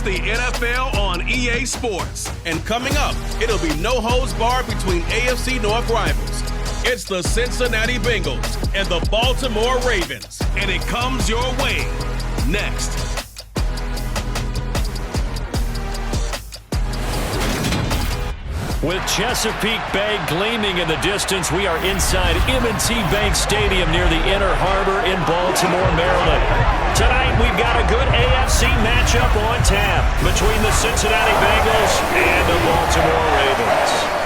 the NFL on EA Sports. And coming up, it'll be no holds barred between AFC North rivals. It's the Cincinnati Bengals and the Baltimore Ravens. And it comes your way next. With Chesapeake Bay gleaming in the distance, we are inside M&T Bank Stadium near the Inner Harbor in Baltimore, Maryland. Tonight, we've got a good AFC matchup on tap between the Cincinnati Bengals and the Baltimore Ravens.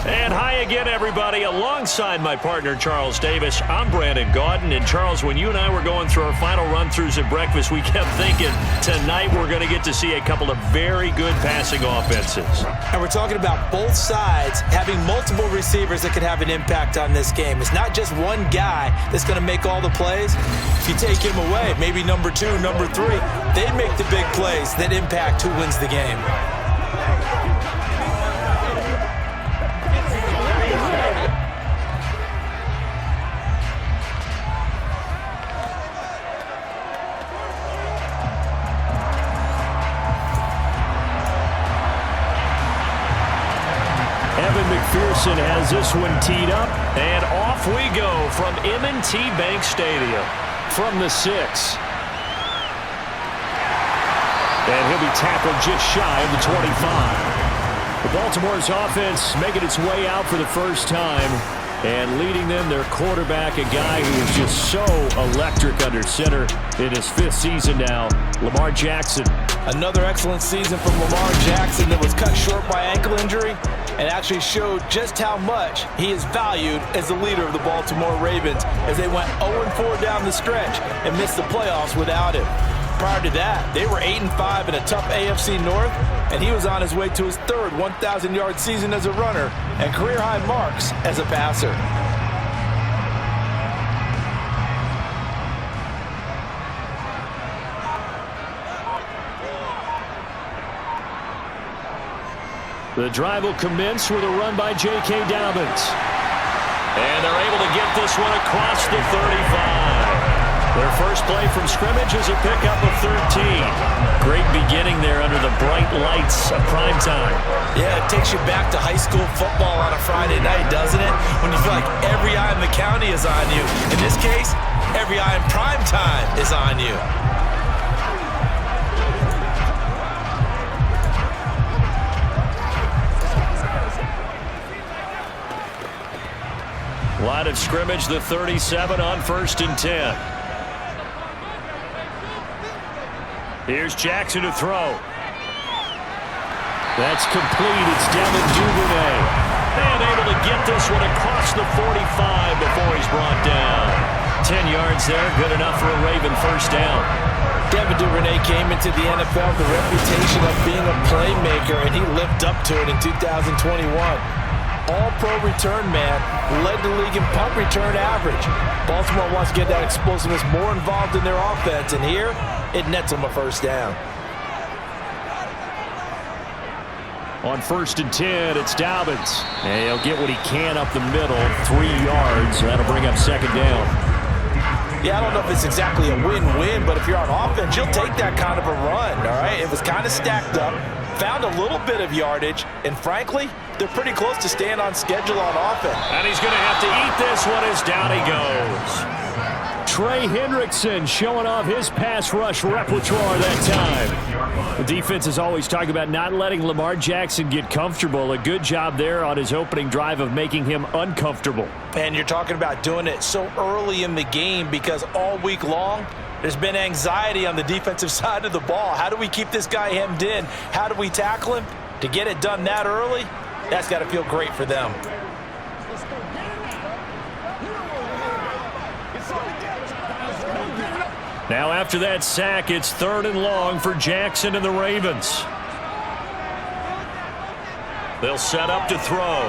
And hi again, everybody. Alongside my partner, Charles Davis, I'm Brandon Gaudin. And Charles, when you and I were going through our final run-throughs at breakfast, we kept thinking tonight we're going to get to see a couple of very good passing offenses. And we're talking about both sides having multiple receivers that could have an impact on this game. It's not just one guy that's going to make all the plays. If you take him away, maybe number 2, number 3, they make the big plays that impact who wins the game. McPherson has this one teed up, and off we go from M&T Bank Stadium from the 6. And he'll be tackled just shy of the 25. The Baltimore's offense making its way out for the first time, and leading them, their quarterback, a guy who is just so electric under center in his 5th season now, Lamar Jackson. Another excellent season from Lamar Jackson that was cut short by ankle injury and actually showed just how much he is valued as the leader of the Baltimore Ravens as they went 0-4 down the stretch and missed the playoffs without him. Prior to that, they were 8-5 in a tough AFC North, and he was on his way to his 3rd 1,000-yard season as a runner and career-high marks as a passer. The drive will commence with a run by J.K. Dobbins. And they're able to get this one across the 35. Their first play from scrimmage is a pickup of 13. Great beginning there under the bright lights of prime time. Yeah, it takes you back to high school football on a Friday night, doesn't it? When you feel like every eye in the county is on you. In this case, every eye in prime time is on you. Line of scrimmage, the 37 on 1st and 10. Here's Jackson to throw. That's complete. It's Devin Duvernay. And able to get this one across the 45 before he's brought down. 10 yards there, good enough for a Raven first down. Devin Duvernay came into the NFL with the reputation of being a playmaker, and he lived up to it in 2021. All-pro return man, led the league in punt return average. Baltimore wants to get that explosiveness more involved in their offense, and here it nets them a first down. On 1st and 10, it's Dobbins. And he'll get what he can up the middle, 3 yards. That'll bring up 2nd down. Yeah, I don't know if it's exactly a win-win, but if you're on offense, you'll take that kind of a run, all right? It was kind of stacked up, found a little bit of yardage, and frankly, they're pretty close to staying on schedule on offense. And he's going to have to eat this one as down he goes. Trey Hendrickson showing off his pass rush repertoire that time. The defense is always talking about not letting Lamar Jackson get comfortable. A good job there on his opening drive of making him uncomfortable. And you're talking about doing it so early in the game because all week long, there's been anxiety on the defensive side of the ball. How do we keep this guy hemmed in? How do we tackle him? To get it done that early, that's got to feel great for them. Now after that sack, it's 3rd and long for Jackson and the Ravens. They'll set up to throw.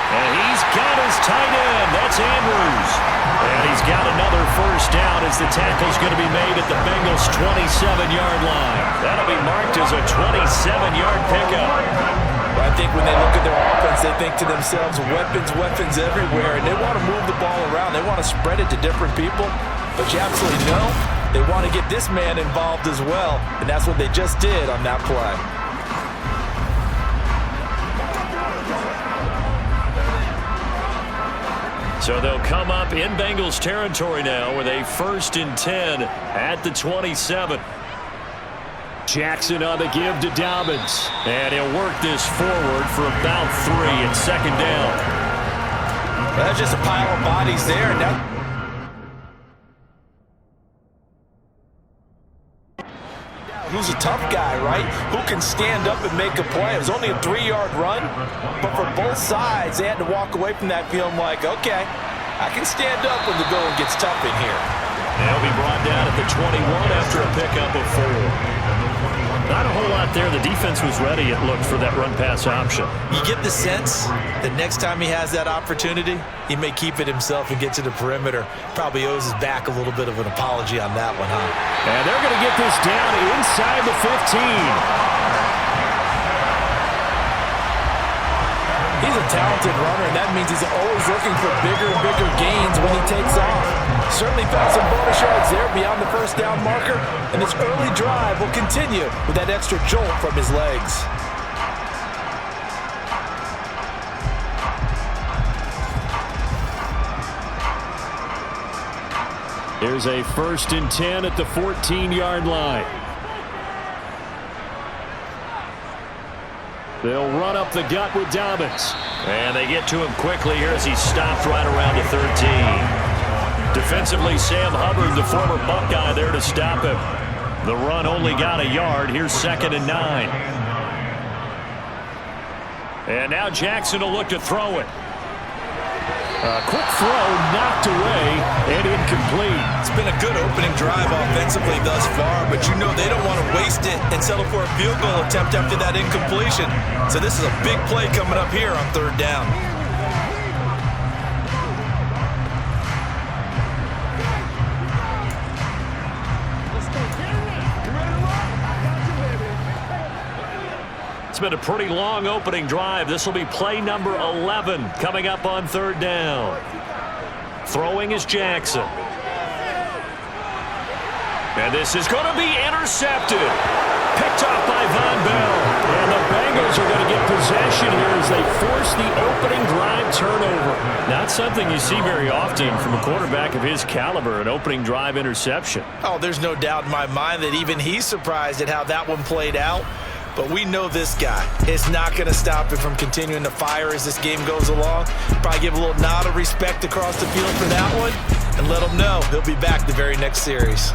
And he's got his tight end. That's Andrews. And he's got another first down as the tackle's going to be made at the Bengals' 27-yard line. That'll be marked as a 27-yard pickup. I think when they look at their offense, they think to themselves, weapons everywhere, and they want to move the ball around. They want to spread it to different people, but you absolutely know they want to get this man involved as well, and that's what they just did on that play. So they'll come up in Bengals territory now with a 1st and 10 at the 27. Jackson on the give to Dobbins. And he'll work this forward for about 3 at 2nd down. That's just a pile of bodies there. Now, who's a tough guy, right? Who can stand up and make a play. It was only a 3-yard run, but for both sides, they had to walk away from that feeling like, okay, I can stand up when the going gets tough in here. And he'll be brought down at the 21 after a pickup of 4. Not a whole lot there. The defense was ready, it looked, for that run-pass option. You get the sense that next time he has that opportunity, he may keep it himself and get to the perimeter. Probably owes his back a little bit of an apology on that one, huh? And they're going to get this down inside the 15. He's a talented runner, and that means he's always looking for bigger and bigger gains when he takes off. Certainly found some bonus yards there beyond the 1st down marker, and this early drive will continue with that extra jolt from his legs. Here's a 1st and 10 at the 14-yard line. They'll run up the gut with Dobbins. And they get to him quickly here as he stopped right around the 13. Defensively, Sam Hubbard, the former Buckeye, there to stop him. The run only got a yard. Here's 2nd and 9. And now Jackson will look to throw it. A quick throw knocked away and incomplete. It's been a good opening drive offensively thus far, but you know they don't want to waste it and settle for a field goal attempt after that incompletion. So this is a big play coming up here on 3rd down. It's been a pretty long opening drive. This will be play number 11 coming up on 3rd down. Throwing is Jackson. And this is going to be intercepted. Picked off by Von Bell. And the Bengals are going to get possession here as they force the opening drive turnover. Not something you see very often from a quarterback of his caliber, an opening drive interception. Oh, there's no doubt in my mind that even he's surprised at how that one played out. But we know this guy. It's not going to stop him from continuing to fire as this game goes along. Probably give a little nod of respect across the field for that one and let him know he'll be back the very next series.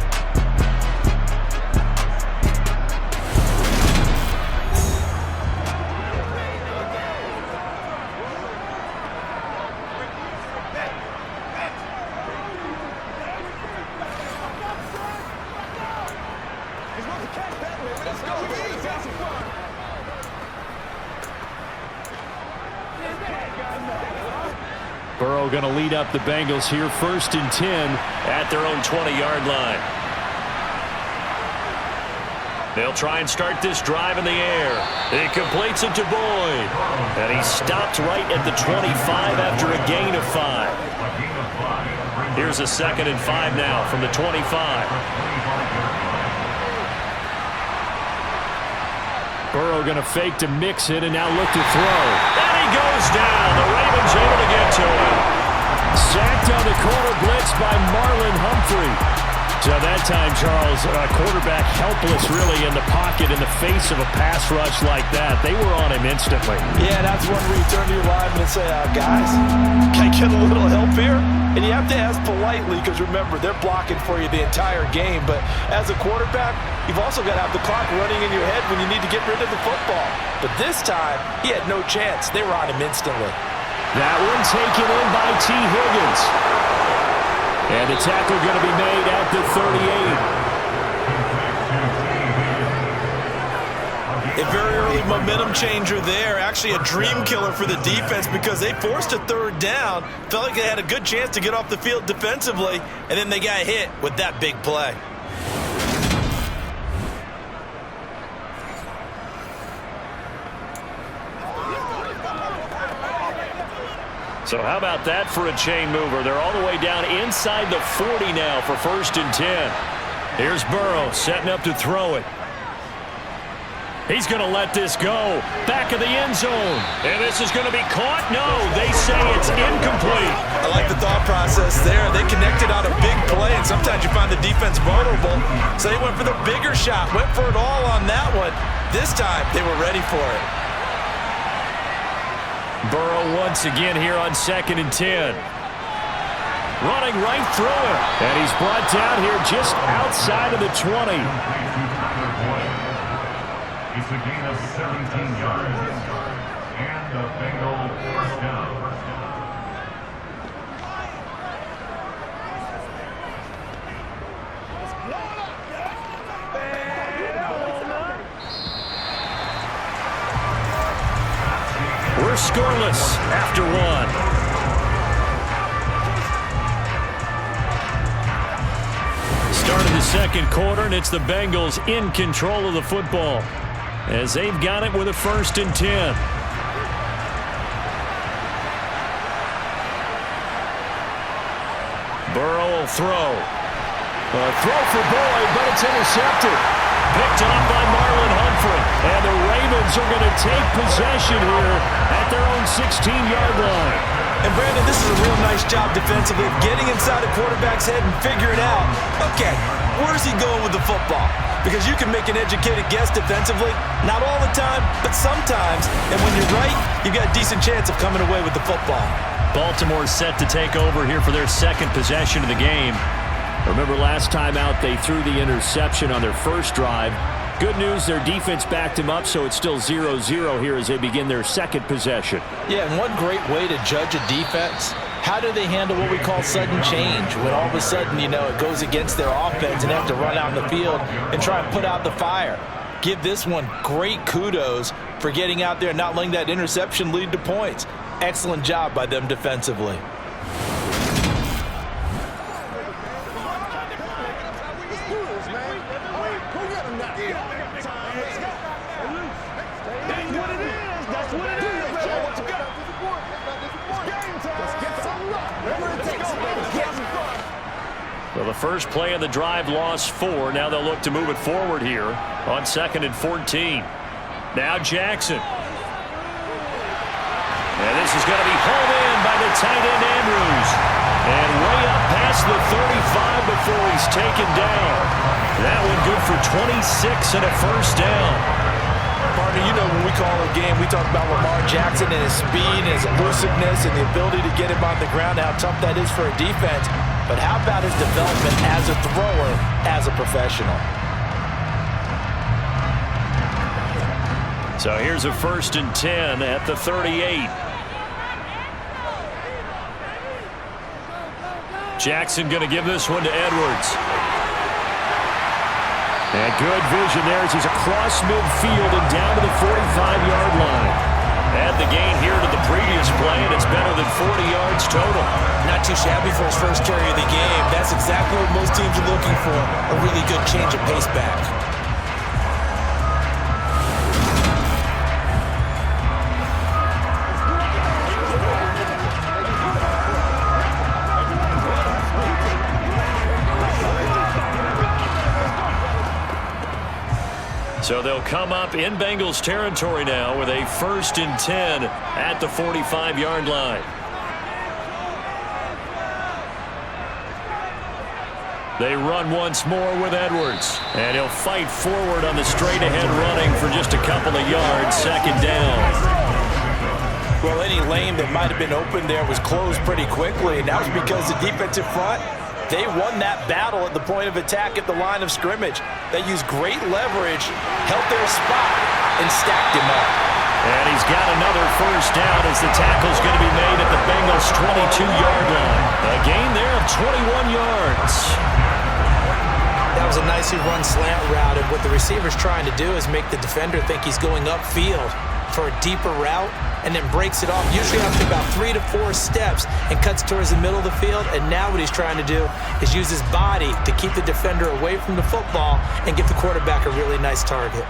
Burrow going to lead up the Bengals here, 1st and 10 at their own 20-yard line. They'll try and start this drive in the air. It completes it to Boyd. And he stopped right at the 25 after a gain of 5. Here's a 2nd and 5 now from the 25. Burrow going to fake to mix it and now look to throw. And he goes down. The Ravens able to get to him. Sacked on the corner blitz by Marlon Humphrey. So that time, Charles, quarterback helpless really in the pocket in the face of a pass rush like that. They were on him instantly. Yeah, that's when we turn to your lineman and say, guys, can I get a little help here? And you have to ask politely because, remember, they're blocking for you the entire game. But as a quarterback, you've also got to have the clock running in your head when you need to get rid of the football. But this time, he had no chance. They were on him instantly. That one taken in by T. Higgins. And the tackle going to be made at the 38. A very early momentum changer there. Actually a dream killer for the defense because they forced a 3rd down. Felt like they had a good chance to get off the field defensively, and then they got hit with that big play. So how about that for a chain mover? They're all the way down inside the 40 now for 1st and 10. Here's Burrow setting up to throw it. He's going to let this go. Back of the end zone. And this is going to be caught? No, they say it's incomplete. I like the thought process there. They connected on a big play, and sometimes you find the defense vulnerable. So they went for the bigger shot, went for it all on that one. This time, they were ready for it. Burrow once again here on 2nd and 10. Running right through him. And he's brought down here just outside of the 20. It's a gain of 17 yards. And the Bengals first down. We're scoreless after one. Start of the 2nd quarter, and it's the Bengals in control of the football as they've got it with a 1st and 10. Burrow will throw. A throw for Boyd, but it's intercepted. Picked off by Marlon Humphrey. And the Ravens are going to take possession here at their own 16-yard line. And Brandon, this is a real nice job defensively of getting inside a quarterback's head and figuring out, okay, where's he going with the football? Because you can make an educated guess defensively, not all the time, but sometimes. And when you're right, you've got a decent chance of coming away with the football. Baltimore set to take over here for their 2nd possession of the game. Remember last time out they threw the interception on their first drive. Good news, their defense backed him up, so it's still 0-0 here as they begin their 2nd possession. Yeah, and one great way to judge a defense, how do they handle what we call sudden change? When all of a sudden, you know, it goes against their offense and they have to run out in the field and try and put out the fire. Give this one great kudos for getting out there and not letting that interception lead to points. Excellent job by them defensively. Well, the first play of the drive lost 4. Now they'll look to move it forward here on 2nd and 14. Now Jackson. And this is going to be hauled in by the tight end Andrews. And way up past the 35 before he's taken down. That one good for 26 and a 1st down. Partner, you know when we call a game, we talk about Lamar Jackson and his speed and his elusiveness and the ability to get him on the ground, how tough that is for a defense. But how about his development as a thrower, as a professional? So here's a 1st and 10 at the 38. Jackson going to give this one to Edwards. And good vision there as he's across midfield and down to the 45-yard line. Add the gain here to the previous play, and it's better than 40 yards total. Not too shabby for his first carry of the game. That's exactly what most teams are looking for, a really good change of pace back. So they'll come up in Bengals territory now with a 1st and 10 at the 45-yard line. They run once more with Edwards. And he'll fight forward on the straight-ahead running for just a couple of yards. 2nd down. Well, any lane that might have been open there was closed pretty quickly, and that was because the defensive front, they won that battle at the point of attack at the line of scrimmage. They used great leverage, held their spot, and stacked him up. And he's got another 1st down as the tackle's going to be made at the Bengals' 22-yard line. A gain there of 21 yards. That was a nicely run slant route, and what the receiver's trying to do is make the defender think he's going upfield for a deeper route, and then breaks it off, usually after about 3 to 4 steps, and cuts towards the middle of the field. And now what he's trying to do is use his body to keep the defender away from the football and give the quarterback a really nice target.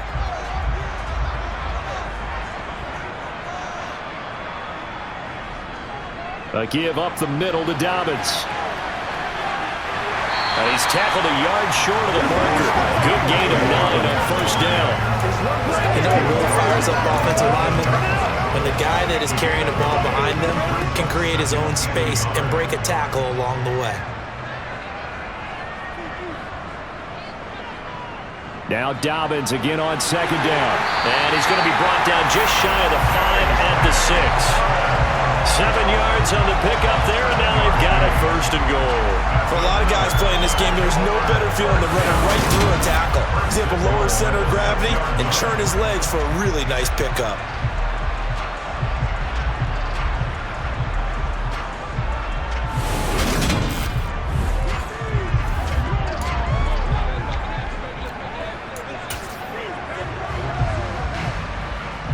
A give up the middle to Dobbins. And he's tackled a yard short of the marker. Good gain of 9 on first down. You know what really fires up offensive linemen? When the guy that is carrying the ball behind them can create his own space and break a tackle along the way. Now Dobbins again on second down. And he's going to be brought down just shy of the 5 at the 6. 7 yards on the pickup there, and now they've got it first and goal. For a lot of guys playing this game, there's no better feeling than running right through a tackle. He's able to lower center of gravity and churn his legs for a really nice pickup.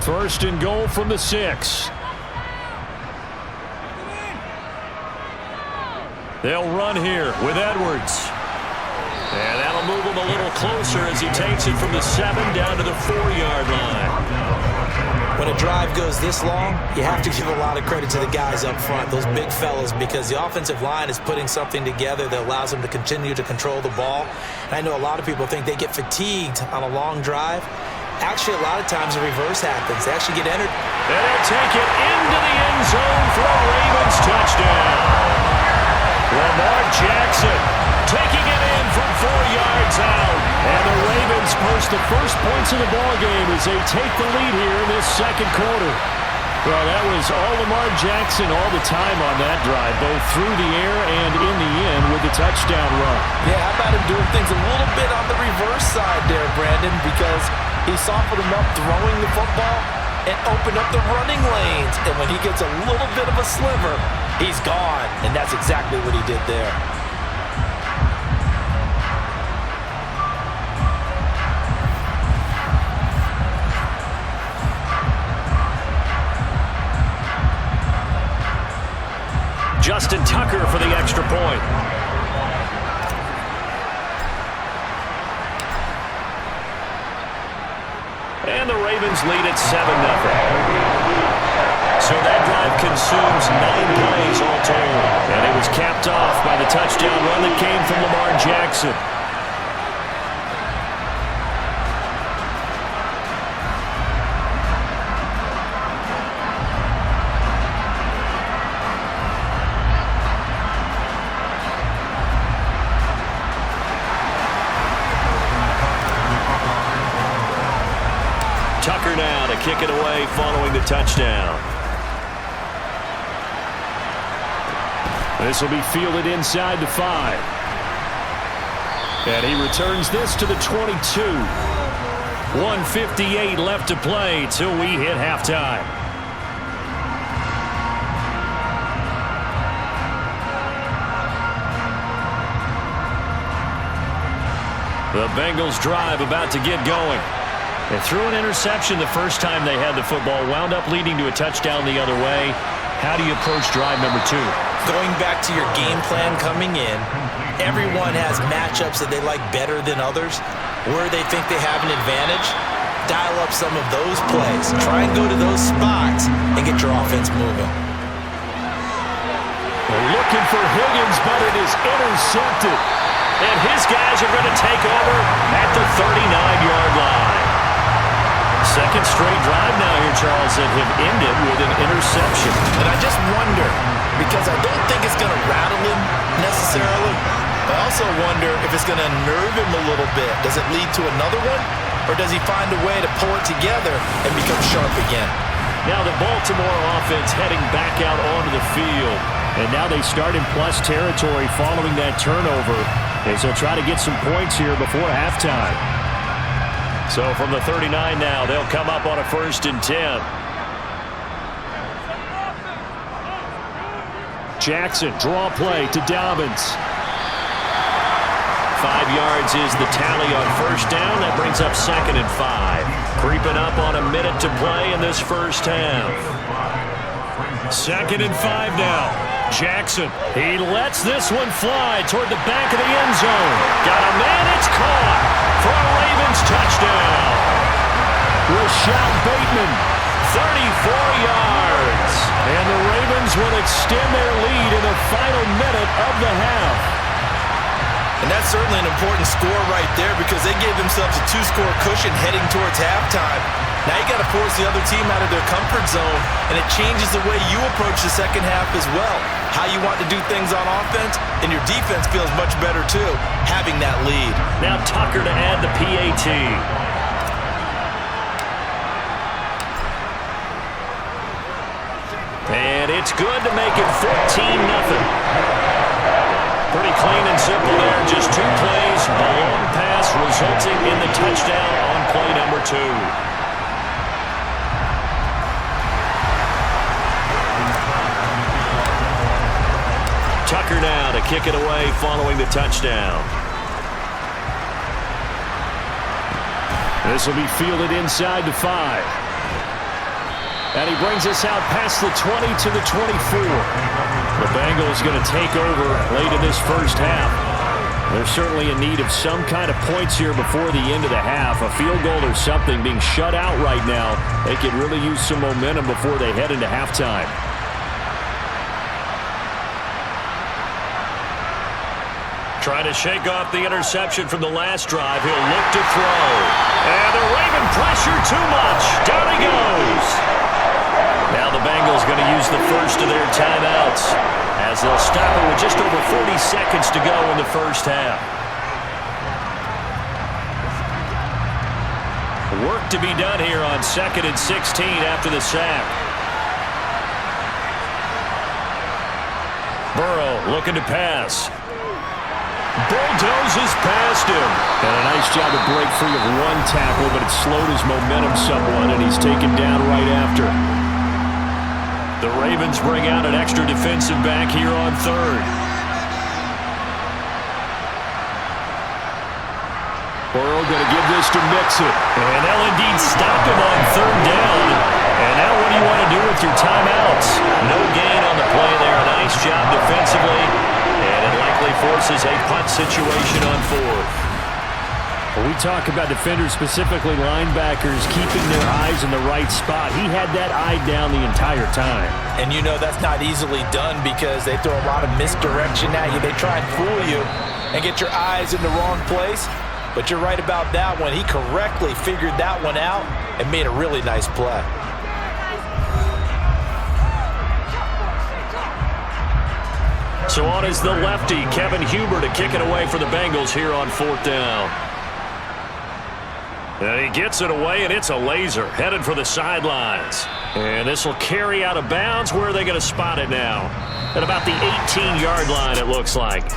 First and goal from the 6. They'll run here with Edwards. And that'll move him a little closer as he takes it from the 7 down to the 4-yard line. When a drive goes this long, you have to give a lot of credit to the guys up front, those big fellas, because the offensive line is putting something together that allows them to continue to control the ball. And I know a lot of people think they get fatigued on a long drive. Actually, a lot of times the reverse happens. They actually get entered. And they'll take it into the end zone for a Ravens touchdown. Lamar Jackson taking it in from 4 yards out. And the Ravens post the first points of the ballgame as they take the lead here in this second quarter. Well, that was all Lamar Jackson all the time on that drive, both through the air and in the end with the touchdown run. Yeah, how about him doing things a little bit on the reverse side there, Brandon, because he softened him up throwing the football and opened up the running lanes. And when he gets a little bit of a sliver, he's gone. And that's exactly what he did there. Justin Tucker for the extra point. And the Ravens lead at 7-0. So that drive consumes 9 plays all told. And it was capped off by the touchdown run that came from Lamar Jackson. Tucker now to kick it away following the touchdown. This will be fielded inside the 5. And he returns this to the 22. 1:58 left to play till we hit halftime. The Bengals drive about to get going. They threw an interception the first time they had the football, wound up leading to a touchdown the other way. How do you approach drive number 2? Going back to your game plan coming in, everyone has matchups that they like better than others. Where they think they have an advantage, dial up some of those plays. Try and go to those spots and get your offense moving. They're looking for Higgins, but it is intercepted. And his guys are going to take over at the 39-yard line. Second straight drive now here, Charles, that have ended with an interception. And I just wonder, because I don't think it's going to rattle him necessarily, but I also wonder if it's going to nerve him a little bit. Does it lead to another one? Or does he find a way to pull it together and become sharp again? Now the Baltimore offense heading back out onto the field. And now they start in plus territory following that turnover as they'll try to get some points here before halftime. So from the 39 now, they'll come up on a 1st and 10. Jackson, draw play to Dobbins. 5 yards is the tally on first down. That brings up 2nd and 5. Creeping up on a minute to play in this first half. 2nd and 5 now. Jackson, he lets this one fly toward the back of the end zone. Got a man, it's caught for a Ravens touchdown. Rashad Bateman, 34 yards. And the Ravens will extend their lead in the final minute of the half. And that's certainly an important score right there because they gave themselves a 2-score cushion heading towards halftime. Now you got to force the other team out of their comfort zone, and it changes the way you approach the second half as well. How you want to do things on offense, and your defense feels much better too, having that lead. Now Tucker to add the PAT. And it's good to make it 14-0. Pretty clean and simple there. Just 2 plays, a long pass resulting in the touchdown on play number 2. Tucker now to kick it away following the touchdown. This will be fielded inside the 5. And he brings us out past the 20 to the 24. The Bengals going to take over late in this first half. They're certainly in need of some kind of points here before the end of the half. A field goal or something being shut out right now. They could really use some momentum before they head into halftime. Trying to shake off the interception from the last drive. He'll look to throw. And the Raven pressure too much. Down he goes. Now the Bengals going to use the first of their timeouts as they'll stop it with just over 40 seconds to go in the first half. Work to be done here on 2nd and 16 after the sack. Burrow looking to pass. Bulldozes past him. And a nice job to break free of one tackle, but it slowed his momentum somewhat, and he's taken down right after. The Ravens bring out an extra defensive back here on 3rd. Burrow going to give this to Mixon. And they'll indeed stop him on 3rd down. And now what do you want to do with your timeouts? No gain on the play there. Nice job defensively. And it likely forces a punt situation on 4th. When we talk about defenders, specifically linebackers, keeping their eyes in the right spot, he had that eye down the entire time. And you know that's not easily done because they throw a lot of misdirection at you. They try and fool you and get your eyes in the wrong place. But you're right about that one. He correctly figured that one out and made a really nice play. So on is the lefty, Kevin Huber, to kick it away for the Bengals here on 4th down. And he gets it away, and it's a laser headed for the sidelines. And this will carry out of bounds. Where are they going to spot it now? At about the 18-yard line, it looks like.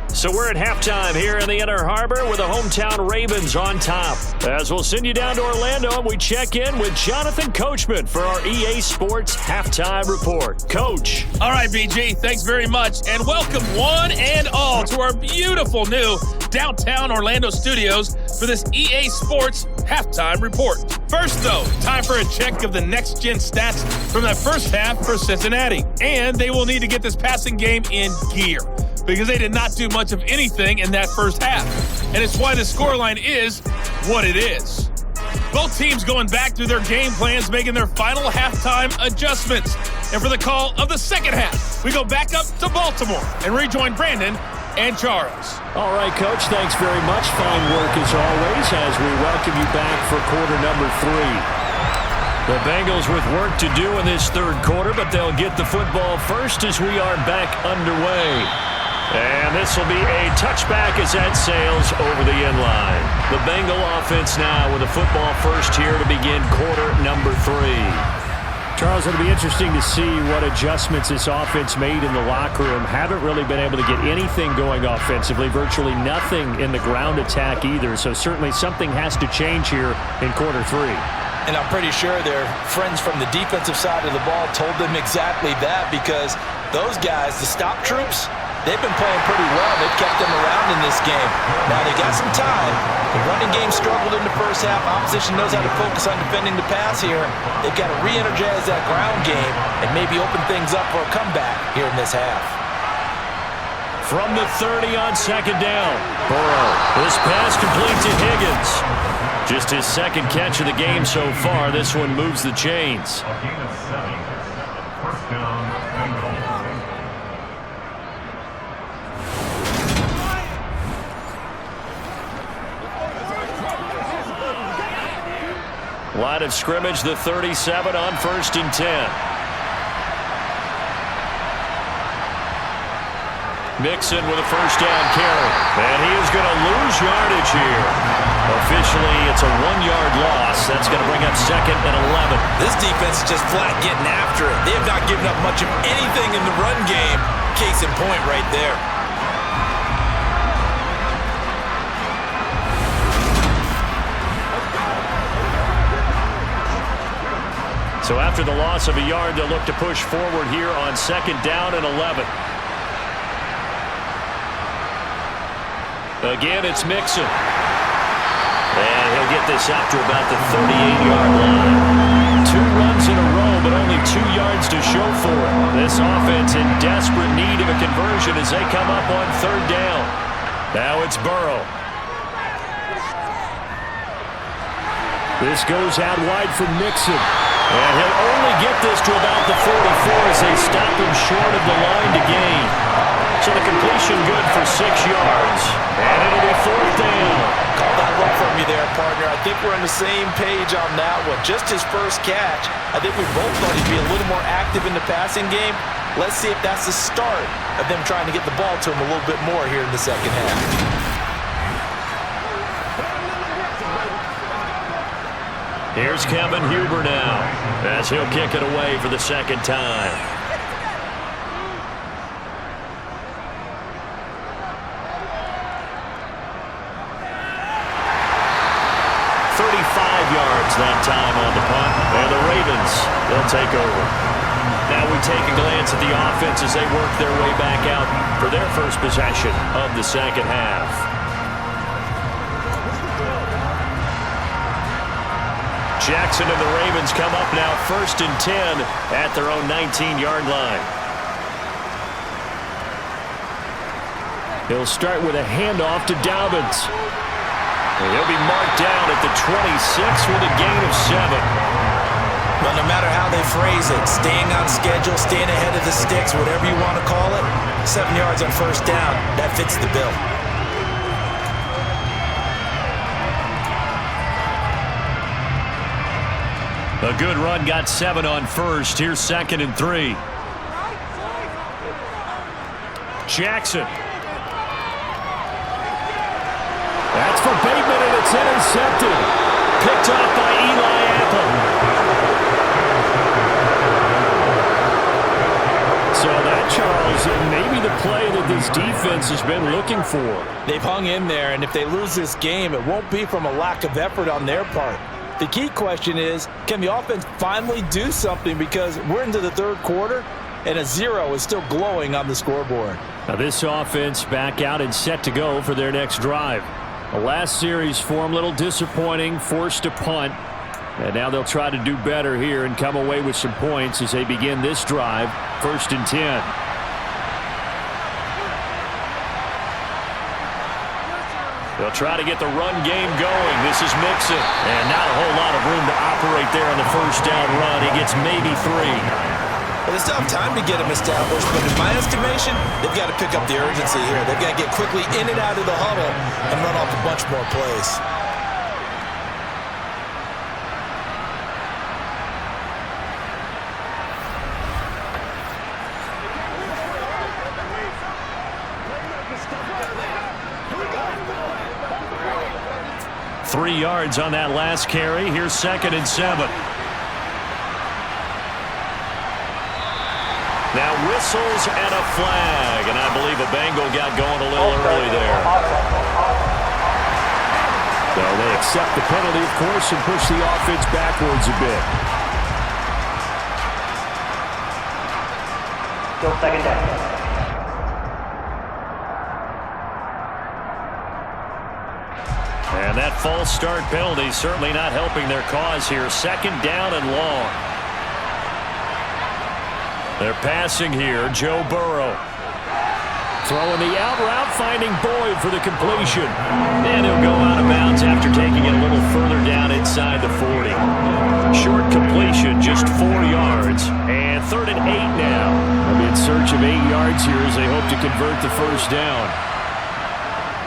So we're at halftime here in the Inner Harbor with the hometown Ravens on top. As we'll send you down to Orlando, and we check in with Jonathan Coachman for our EA Sports Halftime Report. Coach. All right, BG, thanks very much. And welcome one and all to our beautiful new downtown Orlando studios for this EA Sports Halftime Report. First, though, time for a check of the next-gen stats from that first half for Cincinnati. And they will need to get this passing game in gear, because they did not do much of anything in that first half. And it's why the scoreline is what it is. Both teams going back through their game plans, making their final halftime adjustments. And for the call of the second half, we go back up to Baltimore and rejoin Brandon and Charles. All right, Coach, thanks very much. Fine work as always as we welcome you back for quarter number 3. The Bengals with work to do in this third quarter, but they'll get the football first as we are back underway. And this will be a touchback as that sails over the end line. The Bengal offense now with a football first here to begin quarter number 3. Charles, it'll be interesting to see what adjustments this offense made in the locker room. Haven't really been able to get anything going offensively, virtually nothing in the ground attack either. So certainly something has to change here in quarter 3. And I'm pretty sure their friends from the defensive side of the ball told them exactly that, because those guys, the stop troops, they've been playing pretty well. They've kept them around in this game. Now they got some time. The running game struggled in the first half. Opposition knows how to focus on defending the pass here. They've got to re-energize that ground game and maybe open things up for a comeback here in this half. From the 30 on second down, Burrow. This pass complete to Higgins. Just his second catch of the game so far. This one moves the chains. First down, Bengals. Line of scrimmage, the 37 on 1st and 10. Mixon with a first down carry. And he is going to lose yardage here. Officially, it's a 1-yard loss. That's going to bring up 2nd and 11. This defense is just flat getting after it. They have not given up much of anything in the run game. Case in point right there. So after the loss of a yard, they'll look to push forward here on 2nd down and 11. Again, it's Mixon. And he'll get this out to about the 38-yard line. 2 runs in a row, but only 2 yards to show for it. This offense in desperate need of a conversion as they come up on 3rd down. Now it's Burrow. This goes out wide for Mixon. And he'll only get this to about the 44 as they stop him short of the line to gain. So the completion good for 6 yards. And it'll be 4th down. Call that look from you there, partner. I think we're on the same page on that one. Just his first catch. I think we both thought he'd be a little more active in the passing game. Let's see if that's the start of them trying to get the ball to him a little bit more here in the second half. Here's Kevin Huber now as he'll kick it away for the 2nd time. That time on the punt, and the Ravens, they'll take over. Now we take a glance at the offense as they work their way back out for their first possession of the second half. Jackson and the Ravens come up now 1st and 10 at their own 19-yard line. He'll start with a handoff to Dobbins. He'll be marked down at the 26 with a gain of 7. Well, no matter how they phrase it, staying on schedule, staying ahead of the sticks, whatever you want to call it, 7 yards on 1st down, that fits the bill. A good run got 7 on 1st. Here's 2nd and 3. Jackson. That's for Bateman, and it's intercepted. Picked off by Eli Apple. So that, Charles, maybe the play that this defense has been looking for. They've hung in there, and if they lose this game, it won't be from a lack of effort on their part. The key question is, can the offense finally do something? Because we're into the 3rd quarter, and a 0 is still glowing on the scoreboard. Now this offense back out and set to go for their next drive. The last series for them, a little disappointing, forced to punt. And now they'll try to do better here and come away with some points as they begin this drive, 1st and 10. They'll try to get the run game going. This is Mixon. And not a whole lot of room to operate there on the 1st down run. He gets maybe 3. Well, they still have time to get him established, but in my estimation, they've got to pick up the urgency here. They've got to get quickly in and out of the huddle and run off a bunch more plays. Three yards on that last carry. Here's 2nd and 7. Now whistles and a flag, and I believe a Bengal got going a little early there. So they accept the penalty, of course, and push the offense backwards a bit. Still 2nd down. And that false start penalty certainly not helping their cause here. 2nd down and long. They're passing here. Joe Burrow. Throwing the out route, finding Boyd for the completion. And he'll go out of bounds after taking it a little further down inside the 40. Short completion, just 4 yards. And 3rd and 8 to convert the first down.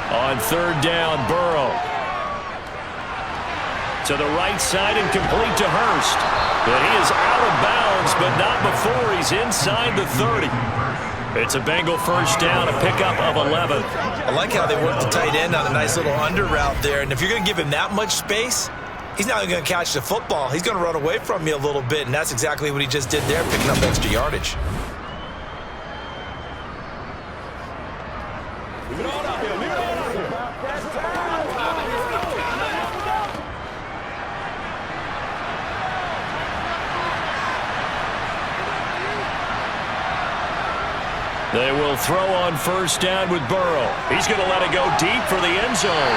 On third down, Burrow. To the right side and complete to Hurst. But he is out of bounds, but not before he's inside the 30. It's a Bengal first down, a pickup of 11. I like how they work the tight end on a nice little under route there. And if you're going to give him that much space, he's not going to catch the football. He's going to run away from you a little bit, and that's exactly what he just did there, picking up extra yardage. They will throw on first down with Burrow. He's going to let it go deep for the end zone.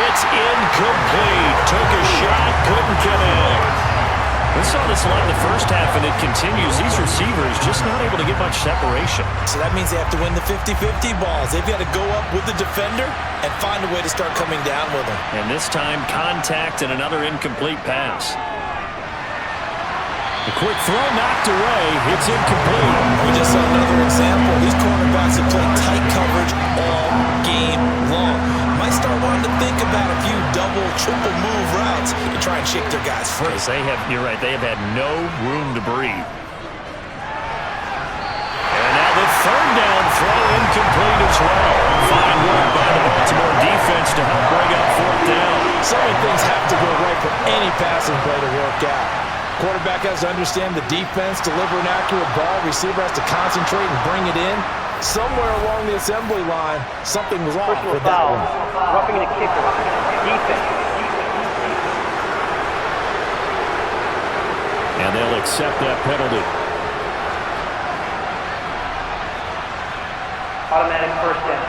It's incomplete. Took a shot, couldn't connect. We saw this a lot in the first half, and it continues. These receivers just not able to get much separation. So that means they have to win the 50-50 balls. They've got to go up with the defender and find a way to start coming down with him. And this time, contact and another incomplete pass. A quick throw knocked away. It's incomplete. We just saw another example. These cornerbacks have played tight coverage all game long. Might start wanting to think about a few double, triple move routes to try and shake their guys free. You're right, they have had no room to breathe. And now the third down throw incomplete as well. Fine work by the Baltimore defense to help bring up fourth down. So many things have to go right for any passing play to work out. Quarterback has to understand the defense, deliver an accurate ball. Receiver has to concentrate and bring it in. Somewhere along the assembly line, something was off with that one. Roughing the kicker. Defense. And they'll accept that penalty. Automatic first down.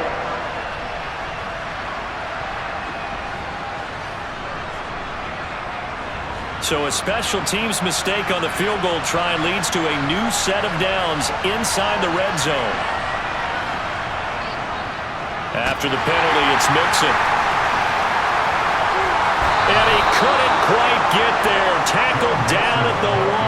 So a special teams mistake on the field goal try leads to a new set of downs inside the red zone. After the penalty, it's Mixon. And he couldn't quite get there. Tackled down at the 1.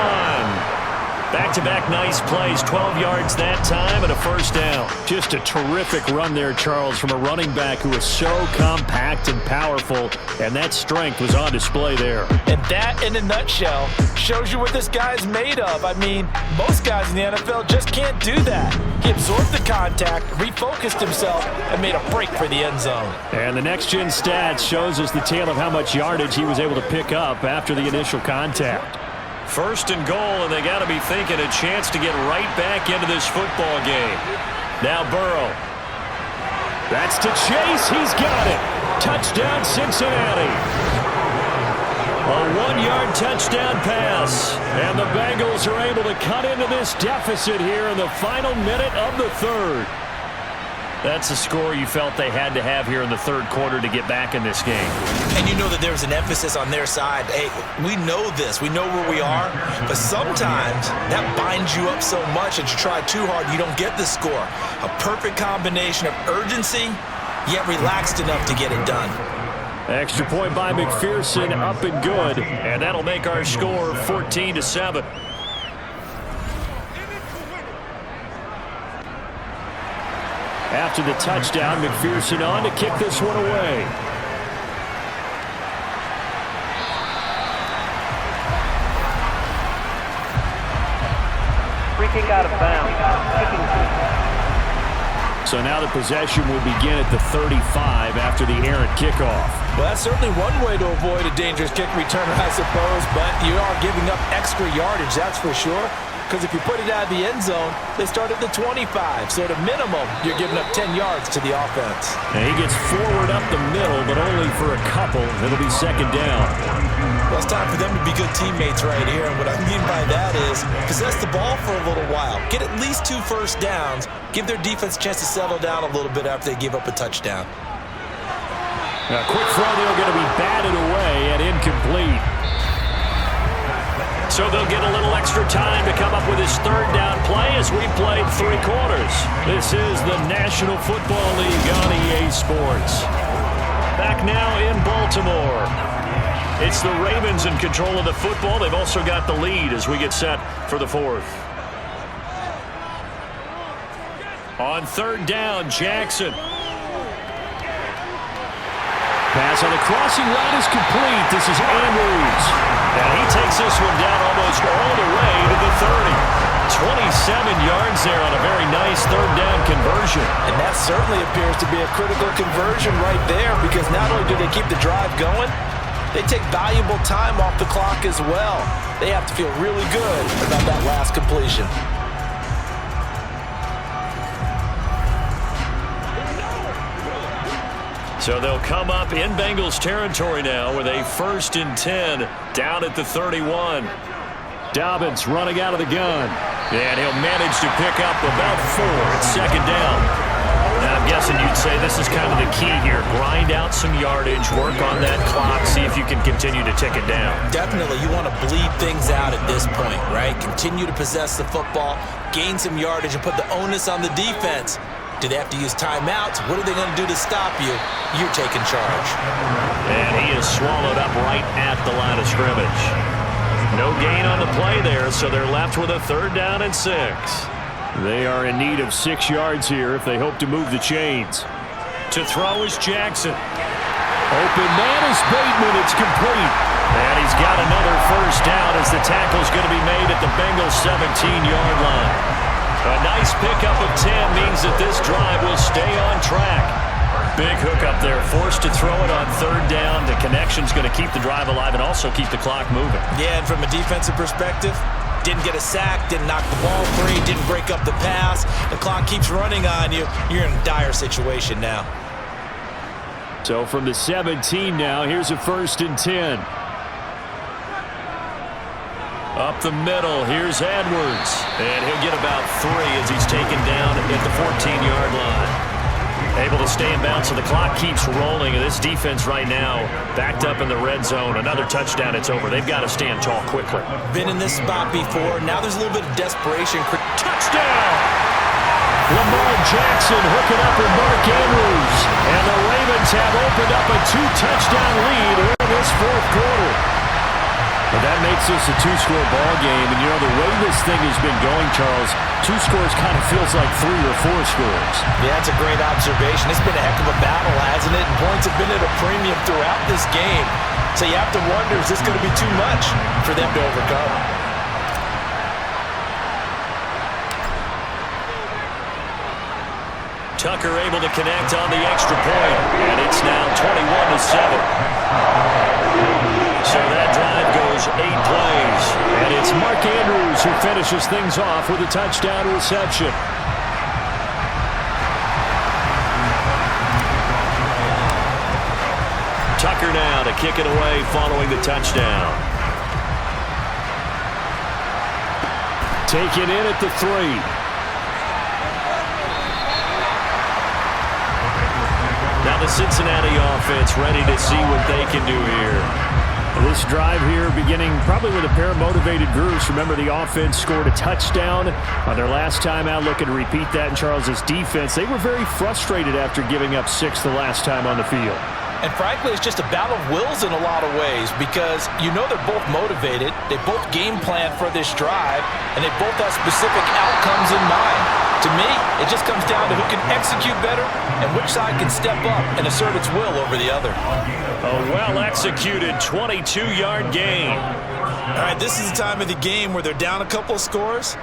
Back-to-back nice plays, 12 yards that time and a first down. Just a terrific run there, Charles, from a running back who is so compact and powerful, and that strength was on display there. And that, in a nutshell, shows you what this guy's made of. I mean, most guys in the NFL just can't do that. He absorbed the contact, refocused himself, and made a break for the end zone. And the next-gen stats shows us the tale of how much yardage he was able to pick up after the initial contact. First and goal, and they got to be thinking a chance to get right back into this football game. Now Burrow. That's to Chase. He's got it. Touchdown, Cincinnati. A 1-yard touchdown pass. And the Bengals are able to cut into this deficit here in the final minute of the third. That's the score you felt they had to have here in the third quarter to get back in this game. And you know that there was an emphasis on their side. Hey, we know this. We know where we are. But sometimes that binds you up so much that you try too hard, you don't get the score. A perfect combination of urgency, yet relaxed enough to get it done. Extra point by McPherson, up and good. And that'll make our score 14-7. After the touchdown, McPherson on to kick this one away. Free kick out of bounds. So now the possession will begin at the 35 after the errant kickoff. Well, that's certainly one way to avoid a dangerous kick returner, I suppose, but you are giving up extra yardage, that's for sure. Because if you put it out of the end zone, they start at the 25. So at a minimum, you're giving up 10 yards to the offense. And he gets forward up the middle, but only for a couple. It'll be second down. Well, it's time for them to be good teammates right here. And what I mean by that is possess the ball for a little while. Get at least 2 first downs. Give their defense a chance to settle down a little bit after they give up a touchdown. A quick throw there going to be batted away and incomplete. So they'll get a little extra time to come up with his third down play as we played 3 quarters. This is the National Football League on EA Sports. Back now in Baltimore. It's the Ravens in control of the football. They've also got the lead as we get set for the fourth. On third down, Jackson. Pass on the crossing route is complete. This is Andrews. And he takes this one down almost all the way to the 30. 27 yards there on a very nice third down conversion. And that certainly appears to be a critical conversion right there, because not only do they keep the drive going, they take valuable time off the clock as well. They have to feel really good about that last completion. So they'll come up in Bengals territory now with a 1st and 10 down at the 31. Dobbins running out of the gun. And he'll manage to pick up about 4 at second down. Now, I'm guessing you'd say this is kind of the key here. Grind out some yardage, work on that clock, see if you can continue to tick it down. Definitely, you want to bleed things out at this point, right? Continue to possess the football, gain some yardage, and put the onus on the defense. Do they have to use timeouts? What are they going to do to stop you? You're taking charge. And he is swallowed up right at the line of scrimmage. No gain on the play there, so they're left with a 3rd down and 6. They are in need of 6 yards here if they hope to move the chains. To throw is Jackson. Open man is Bateman. It's complete. And he's got another 1st down as the tackle's going to be made at the Bengals 17-yard line. A nice pickup of 10 means that this drive will stay on track. Big hookup there, forced to throw it on 3rd down. The connection's going to keep the drive alive and also keep the clock moving. Yeah, and from a defensive perspective, didn't get a sack, didn't knock the ball free, didn't break up the pass. The clock keeps running on you. You're in a dire situation now. So from the 17 now, here's a 1st and 10. Up the middle, here's Edwards. And he'll get about 3 as he's taken down at the 14-yard line. Able to stay in bounds, so the clock keeps rolling. And this defense right now backed up in the red zone. Another touchdown, it's over. They've got to stand tall quickly. Been in this spot before. Now there's a little bit of desperation. Touchdown! Lamar Jackson hooking up with Mark Andrews. And the Ravens have opened up a 2-touchdown lead in this 4th quarter. But that makes this a 2-score ball game. And, you know, the way this thing has been going, Charles, 2 scores kind of feels like 3 or 4 scores. Yeah, that's a great observation. It's been a heck of a battle, hasn't it? And points have been at a premium throughout this game. So you have to wonder, is this going to be too much for them to overcome? Tucker able to connect on the extra point. And it's now 21-7. So that drive goes 8 plays. And it's Mark Andrews who finishes things off with a touchdown reception. Tucker now to kick it away following the touchdown. Taken in at the 3. Now the Cincinnati offense ready to see what they can do here. This drive here beginning probably with a pair of motivated groups. Remember, the offense scored a touchdown on their last time out, looking to repeat that in Charles's defense. They were very frustrated after giving up 6 the last time on the field. And frankly, it's just a battle of wills in a lot of ways, because you know they're both motivated, they both game plan for this drive, and they both have specific outcomes in mind. To me, it just comes down to who can execute better and which side can step up and assert its will over the other. A well-executed 22-yard gain. All right, this is the time of the game where they're down a couple of scores,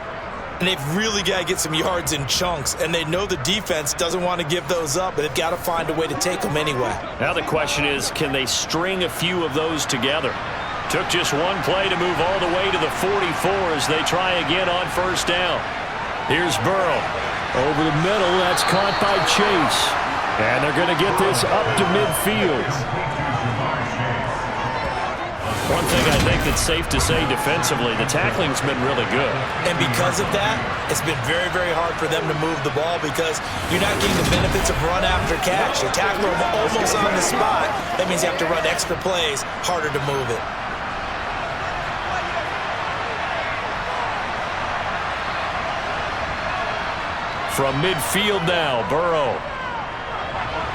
and they've really got to get some yards in chunks, and they know the defense doesn't want to give those up, but they've got to find a way to take them anyway. Now the question is, can they string a few of those together? Took just one play to move all the way to the 44 as they try again on 1st down. Here's Burrow. Over the middle, that's caught by Chase. And they're going to get this up to midfield. One thing I think that's safe to say defensively, the tackling's been really good. And because of that, it's been very, very hard for them to move the ball, because you're not getting the benefits of run after catch. You tackle them almost on the spot. That means you have to run extra plays, harder to move it. From midfield now, Burrow.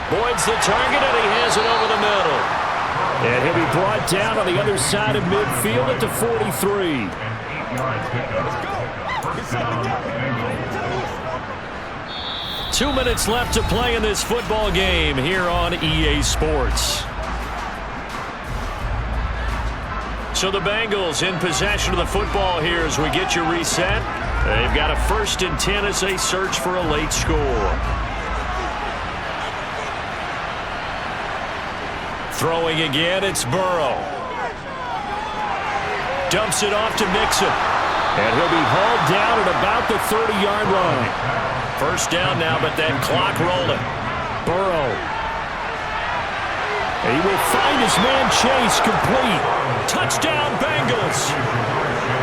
Boyd's the target, and he has it over the middle. And he'll be brought down on the other side of midfield at the 43. 2 minutes left to play in this football game here on EA Sports. So the Bengals in possession of the football here as we get you reset. They've got a 1st and 10 as they search for a late score. Throwing again, it's Burrow. Dumps it off to Mixon. And he'll be hauled down at about the 30-yard line. 1st down now, but that clock rolling. Burrow. He will find his man Chase complete. Touchdown, Bengals.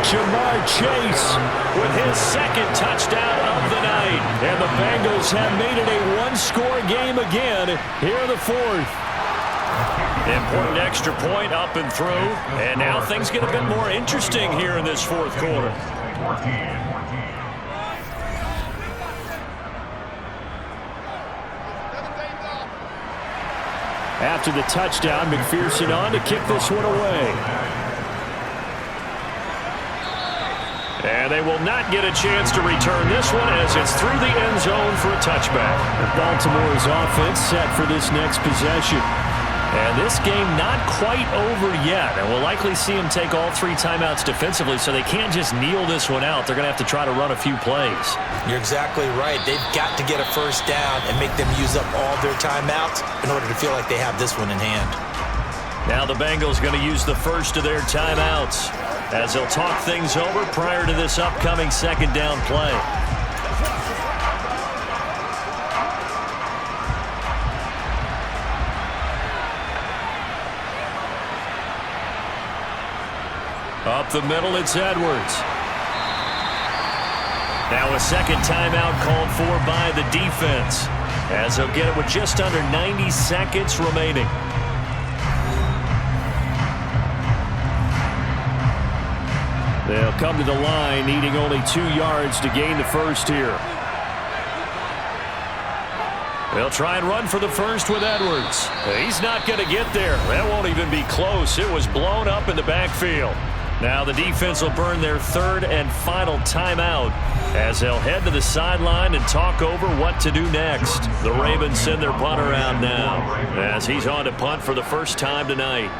Jamar Chase with his 2nd touchdown of the night. And the Bengals have made it a 1-score game again here in the 4th. Important extra point up and through. And now things get a bit more interesting here in this 4th quarter. After the touchdown, McPherson on to kick this one away. And they will not get a chance to return this one as it's through the end zone for a touchback. Baltimore's offense set for this next possession. And this game not quite over yet. And we'll likely see them take all 3 timeouts defensively, so they can't just kneel this one out. They're going to have to try to run a few plays. You're exactly right. They've got to get a 1st down and make them use up all their timeouts in order to feel like they have this one in hand. Now the Bengals going to use the 1st of their timeouts as they'll talk things over prior to this upcoming 2nd down play. Up the middle, it's Edwards. Now a 2nd timeout called for by the defense as they'll get it with just under 90 seconds remaining. They'll come to the line needing only 2 yards to gain the 1st here. They'll try and run for the 1st with Edwards. He's not going to get there. That won't even be close. It was blown up in the backfield. Now the defense will burn their 3rd and final timeout as they'll head to the sideline and talk over what to do next. The Ravens send their punter out now as he's on to punt for the 1st time tonight.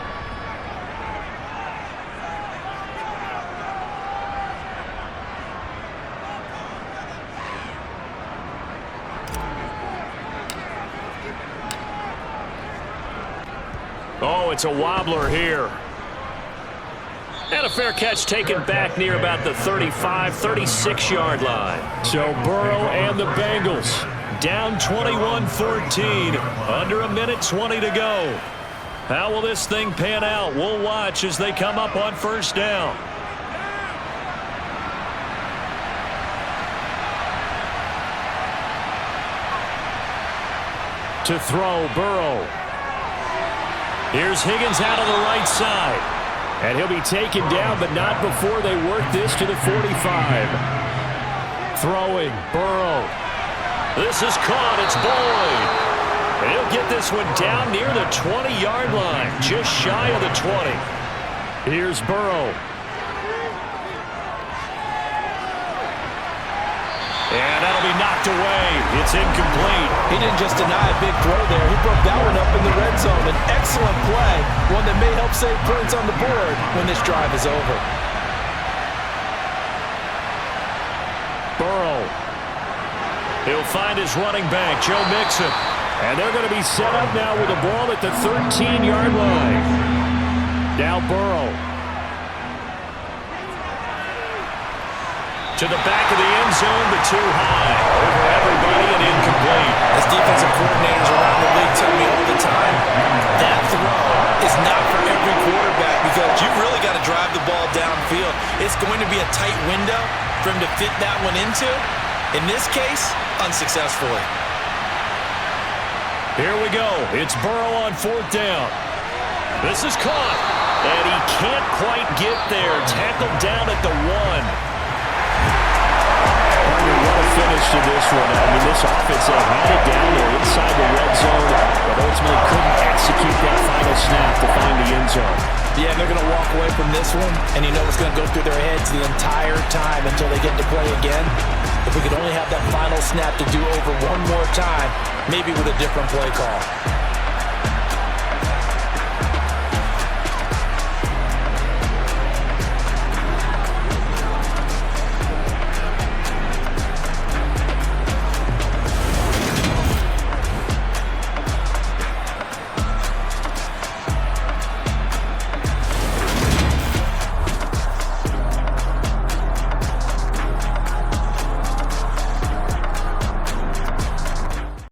Oh, it's a wobbler here. And a fair catch taken back near about the 35, 36-yard line. So Burrow and the Bengals down 21-14. Under a minute 20 to go. How will this thing pan out? We'll watch as they come up on 1st down. To throw, Burrow. Here's Higgins out on the right side. And he'll be taken down, but not before they work this to the 45. Throwing, Burrow. This is caught, it's Boyd. And he'll get this one down near the 20-yard line, just shy of the 20. Here's Burrow. And that'll be knocked away. It's incomplete. He didn't just deny a big throw there. He broke that one up in the red zone. An excellent play, one that may help save points on the board when this drive is over. Burrow. He'll find his running back, Joe Mixon. And they're going to be set up now with the ball at the 13-yard line. Now Burrow. To the back of the end zone, but too high. Over everybody and incomplete. As defensive coordinators around the league tell me all the time, that throw is not for every quarterback because you've really got to drive the ball downfield. It's going to be a tight window for him to fit that one into. In this case, unsuccessfully. Here we go. It's Burrow on 4th down. This is caught. And he can't quite get there. Tackled down at the 1. What a finish to this one. I mean, this offense had it down there inside the red zone, but ultimately couldn't execute that final snap to find the end zone. Yeah, they're going to walk away from this one, and you know what's going to go through their heads the entire time until they get to play again. If we could only have that final snap to do over one more time, maybe with a different play call.